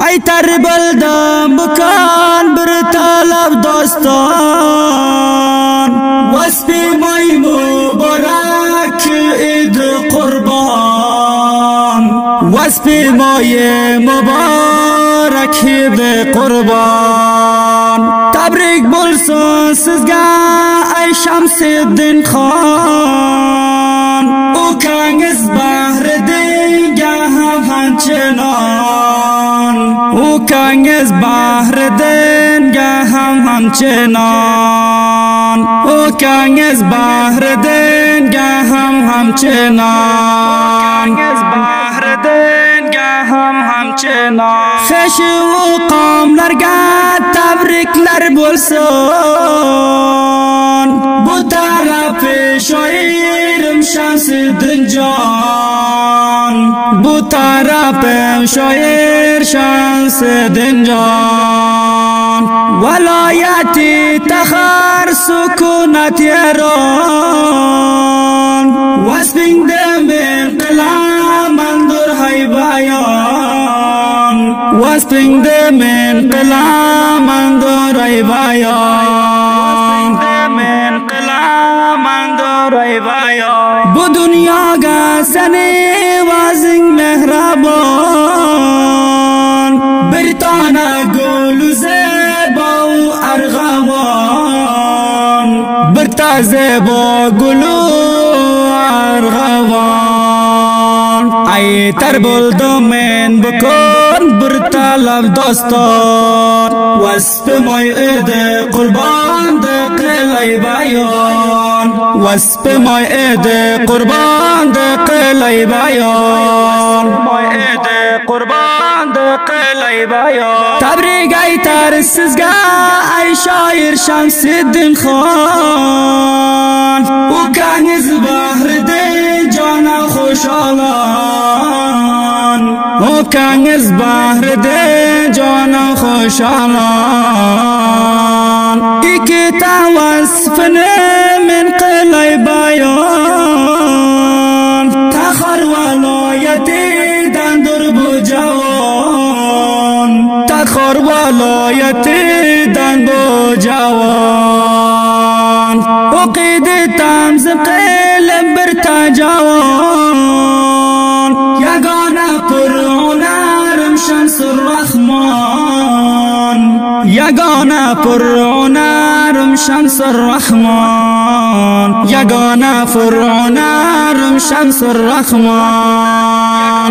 ای تر بلدم بکن بر طلب داستان واسپی مای مبارک عید قربان واسپی مای مبارک عید قربان تبریک بولسون سزگا ای شمس الدین خان او کنگز بحر دیگه هم همچنان او کنگز بحر دیگه همچنان او کنگز بحر دیگه همچنان خش و قاملرگه تبریکler بولسون bu taraf şairim Şemseddin Can bu taraf şair Şemseddin Can velayeti tahar sükunet yaran vasfinde min kılamandır haybayan vasfinde min kılamandır haybayan bu dünyada seni vazin mehraban bir tane gülü zeba u argavan bir tane zeba gülü argavan ay ter buldum men bukun bir talab doston vasfı moy ede kurban de qilay bayon vasfı moy ede kurban de qilay bayon tabrik aytar sizga ay shoir Şemseddin Xon u kangiz bahrida jona xushalon u kangiz bahrida jona xushalon ikkita vasfini men qilay bayon taxar viloyatidandir bu javon taxar viloyatidan bu javon o'qiydi tamzib qilib bir tajavon yagona purhunarim Shamsur Rahmon yagona purhunarim Shamsur Rahmon yagona purhunarim Shamsur Rahmon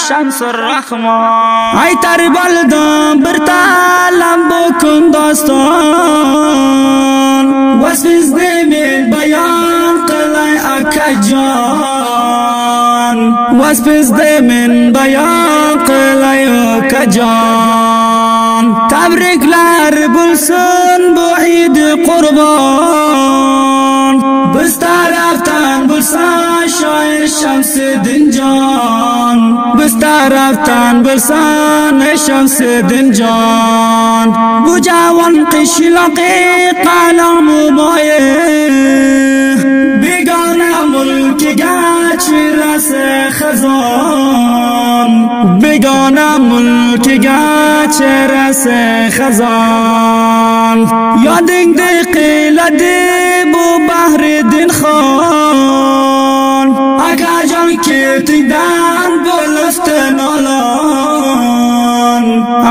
Shamsur Rahmon aytar baldim bir talam bukun doston vasfizni men bayon qilay akajon vasfizni men bayon qilay akajon tabriklar bo'lsin bu Eid Qurbon biz tarafdan bo'lsa shoir Şemseddin Can biz tarafdan bo'lsan Şemseddin Can bu javon qishloqi qalamu moyi begona mulkiga chirasi xazon begona mulkiga chirasi xazon yodingda qiladi bu Bahriddin Xon akajon ketingdan bo'liftin olon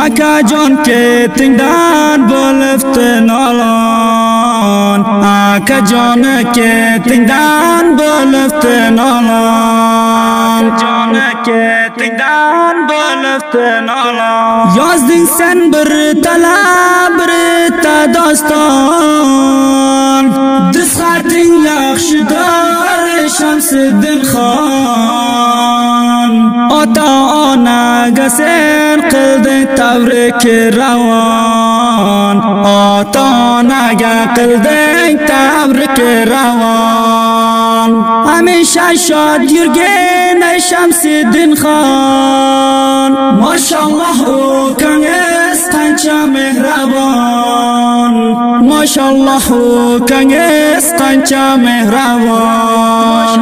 akajon ketingdan bo'liftin olon akajon ketingdan bo'liftin olon yozding sen bir talab bir doston dizxating yaxshidir Şemseddin Xon ota onaga sen qilding tabrik ravon ota onaga qilding tabrik ravon hamisha shod yurgin ey Şemseddin Xon mashalloh u kangiz قنچه مهربان ماشاءالله کنگس قنچه مهربان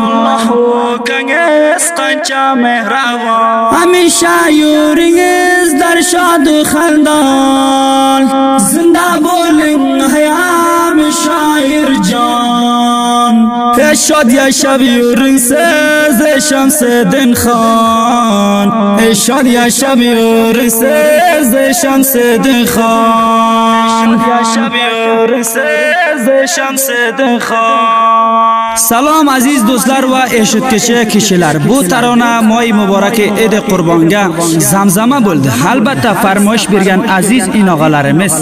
کنگس قنچه مهربان همیشه یورینگز در شاد و خندان زنده بولین حیام شاعر جان اشاد یا شب یورین سز شمس دین خان اشاد یا شب یورین سز شمس دین خان یا شب یورین سز شمس دین خان. سلام عزیز دوستlar و eshituvchi kishilar, bu tarona moy muborak Eid Qurbonga zamzama bo'ldi. Albatta farmoyish bergan aziz inog'alarimiz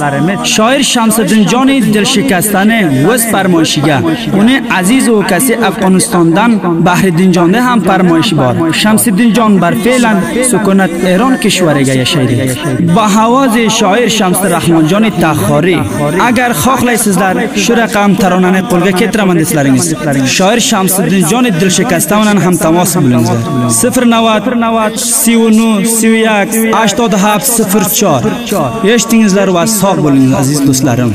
shoir Shamsiddinjon Dilshikastani o'z farmoyishiga uni aziz ukasi Afg'onistondan Bahriddinjonda ham farmoyishi bor. Shamsiddinjon barfe'lan sukunat Eron kishvariga yashaydi. Ba havozi shoir Shamsirahmonjon Taxoriy. Agar xohlaysizlar shu raqam taronani qo'lga keltiraman deslaringiz, shoir Shamsiddinjon Dilshikastdan bilan ham tamas bo'linglar. 090 39 81 8704. Eshitdingizlar va sog' bo'ling aziz do'stlarim.